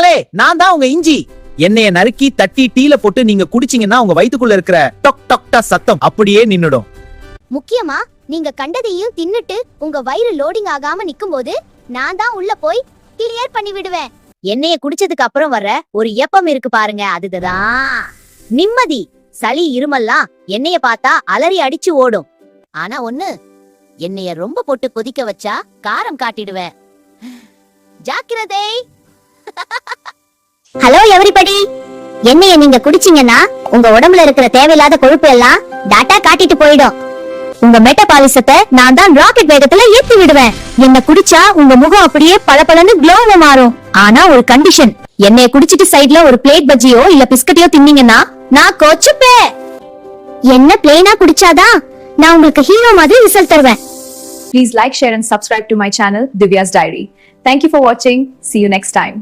மக்களே, நான் தான் உங்க இஞ்சி. எண்ணெய நறுக்கி தட்டி டீல போட்டு நீங்க குடிச்சீங்கன்னா உங்க வயித்துக்குள்ள இருக்கிற டொக் டொக்டா சத்தம் அப்படியே நின்னுடும். முக்கியமா நீங்க கண்டதையும் தின்னுட்டு உங்க வயிறு லோடிங் ஆகாம நிக்கும்போது நான் தான் உள்ள போய் கிளியர் பண்ணி விடுவேன். எண்ணெய குடிச்சதுக்கு அப்புறம் வர ஒரு ஏப்பம் இருக்கு பாருங்க, அதுதான் நிம்மதி. சளி இருமல்லாம் எண்ணெய பார்த்தா அலறி அடிச்சு ஓடும். ஆனா ஒண்ணு, எண்ணெய ரொம்ப போட்டு கொதிக்க வச்சா காரம் காட்டிடுவேன். ஜாக்கிரதை. ஹலோ எவரிபடி, எண்ணெய நீங்க குடிச்சீங்கன்னா உங்க உடம்புல இருக்கிற தேவையில்லாத கொழுப்பு எல்லாம் டாட்டா காட்டிட்டு போயிடும். உங்க மெட்டபாலிசத்தை நான் தான் ராக்கெட் வேகத்துல ஏத்தி விடுவேன். என்ன குடிச்சா உங்க முகம் அப்படியே பளபளன்னு க்ளோவா மாறும். ஆனா ஒரு கண்டிஷன், எண்ணெய குடிச்சிட்டு சைடுல ஒரு பிளேட் பஜ்ஜியோ இல்ல பிஸ்கட்டையோ தின்னீங்கன்னா நான் கோச்சுப்பேன். என்ன பிளேனா குடிச்சாதான் நான் உங்களுக்கு ஹீரோ மாதிரி ரிசல்ட் தருவேன். Please like, share and subscribe to my channel Divya's Diary. Thank you for watching. See you next time.